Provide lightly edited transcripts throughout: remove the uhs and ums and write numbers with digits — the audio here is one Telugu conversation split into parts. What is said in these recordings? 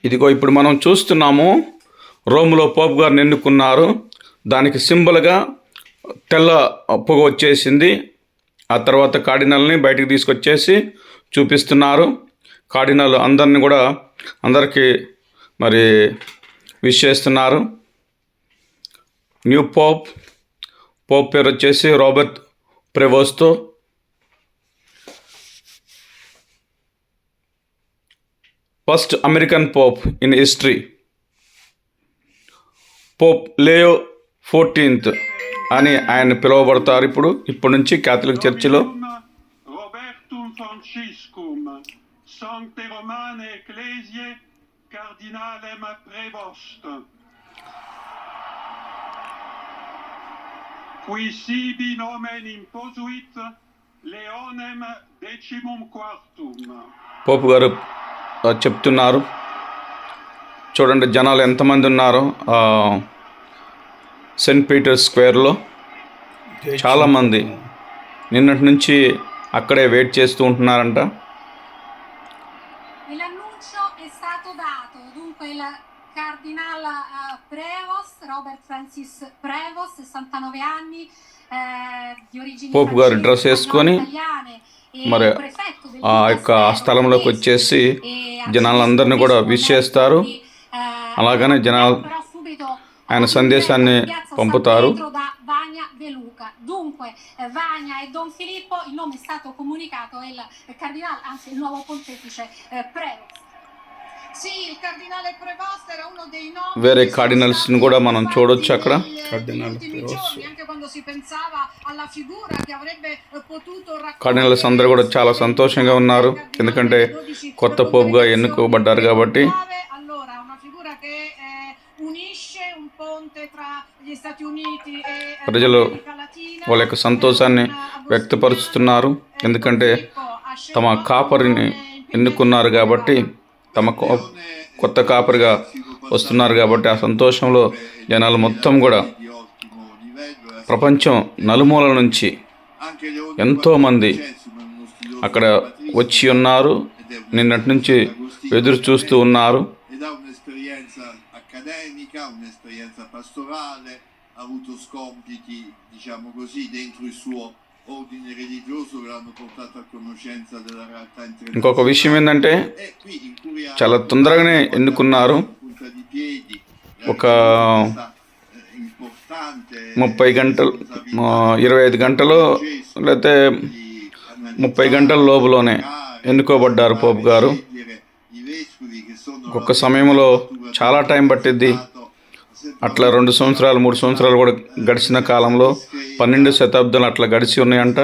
ఇదిగో ఇప్పుడు మనం చూస్తున్నాము, రోమ్లో పోప్ గారిని ఎన్నుకున్నారు. దానికి సింబల్గా తెల్ల పొగ వచ్చేసింది. ఆ తర్వాత కార్డినల్ని బయటికి తీసుకొచ్చేసి చూపిస్తున్నారు. కార్డినల్ అందరికీ మరి విష్ చేస్తున్నారు. న్యూ పోప్ పేరు వచ్చేసి రాబర్ట్ ప్రెవోస్తో. First American pope in history, pope Leo 14th అని ఆయన పిలువబడతారు. ఇప్పటి నుంచి క్యాథలిక్ చర్చిలో. Robertum Franciscum, Sancte Romane Ecclesiae, Cardinalem Prevost, qui sibi nomen imposuit Leonem XIV. పోపు గారు చెప్తున్నారు. చూడండి జనాలు ఎంతమంది ఉన్నారో సెయింట్ పీటర్స్ స్క్వేర్లో. చాలామంది నిన్నటి నుంచి అక్కడే వెయిట్ చేస్తూ ఉంటున్నారంట. Cardinal Prevost, Robert Francis Prevost, 69 anni, di origini పోపు గారు డ్రెస్ వేసుకొని మరి ఆ యొక్క స్థలంలోకి వచ్చేసి జనాలందరినీ కూడా విష్ చేస్తారు. అలాగనే జనాలు ఆయన సందేశాన్ని పంపుతారు. Dunque Vania e Don Filippo, il nome è stato comunicato e il cardinale, anzi il nuovo pontefice Prevost. Sì, il cardinale Prevost era uno dei nomi. వేరే కార్డినల్స్ ని కూడా మనం చూడొచ్చు అక్కడ. కార్డినల్స్ అందరూ కూడా చాలా సంతోషంగా ఉన్నారు, ఎందుకంటే కొత్త పోపుగా ఎన్నుకోబడ్డారు కాబట్టి. ప్రజలు వాళ్ళ యొక్క సంతోషాన్ని వ్యక్తపరుస్తున్నారు, ఎందుకంటే తమ కాపరిని ఎన్నుకున్నారు కాబట్టి, తమ కొత్త కాపరిగా వస్తున్నారు కాబట్టి ఆ సంతోషంలో జనాలు మొత్తం కూడా ప్రపంచం నలుమూలల నుంచి ఎంతోమంది అక్కడ వచ్చి ఉన్నారు. నిన్నటి నుంచి ఎదురు చూస్తూ ఉన్నారు. ఇంకొక విషయం ఏంటంటే చాలా తొందరగానే ఎన్నుకున్నారు. ఒక 30 గంటలు 25 గంటలు లేకపోతే 30 గంటల లోపులోనే ఎన్నుకోబడ్డారు పోపు గారు. ఒక్క సమయంలో చాలా టైం పట్టిద్ది. అట్లా 2 సంవత్సరాలు 3 సంవత్సరాలు కూడా గడిచిన కాలంలో 12 శతాబ్దాలు అట్లా గడిచి ఉన్నాయంట.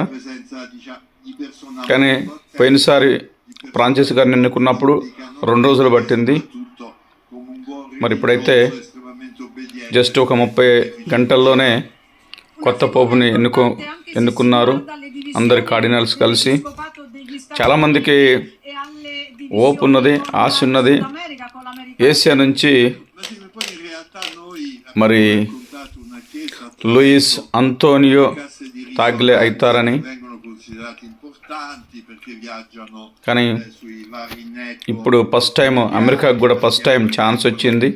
కానీ పోయినసారి ఫ్రాన్సిస్ గారిని ఎన్నుకున్నప్పుడు 2 రోజులు పట్టింది. మరి ఇప్పుడైతే జస్ట్ ఒక 30 గంటల్లోనే కొత్త పోపుని ఎన్నుకున్నారు అందరి కార్డినల్స్ కలిసి. చాలామందికి ఓపు ఉన్నది, ఆశ ఉన్నది. ఏషియా నుంచి మరి లూయిస్ అంతోనియో తాగ్లే అవుతారని, కానీ ఇప్పుడు ఫస్ట్ టైం అమెరికాకు కూడా ఫస్ట్ టైం ఛాన్స్ వచ్చింది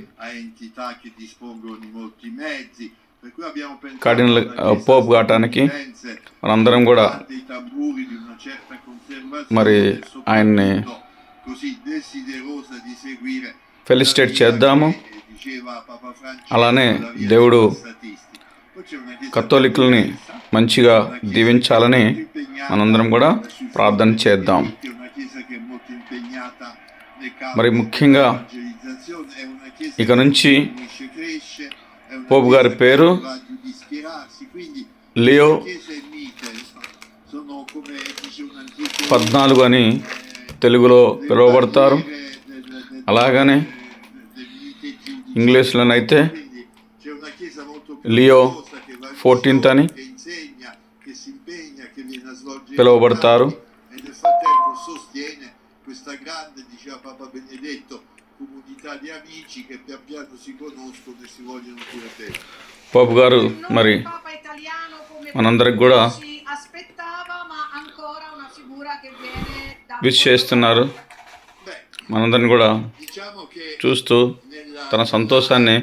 కార్డినల్ పోప్ కావటానికి. మనందరం కూడా మరి ఆయన్ని ఫెలిసిటేట్ చేద్దాము. అలానే దేవుడు కథోలికుల్ని మంచిగా దీవించాలని మనందరం కూడా ప్రార్థన చేద్దాం. మరి ముఖ్యంగా ఇక నుంచి పోపు గారి పేరు లియో 14 అని తెలుగులో పిలువబడతారు. అలాగనే ఇంగ్లీష్లోనైతే లియో 14th అని పిలువబడతారు. పోపు గారు మరి మనందరికి కూడా విష్ చేస్తున్నారు. మనందరిని కూడా Diciamo che చూస్తూ nella తన సంతోషాన్ని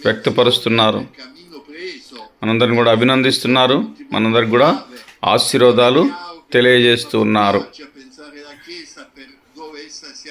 వ్యక్తపరుస్తున్నారు. cammino preso మనందరిని కూడా అభినందిస్తున్నారు. మనందరికి కూడా ఆశీర్వాదాలు తెలియజేస్తూ ఉన్నారు. ci a pensare la Chiesa per dove essa si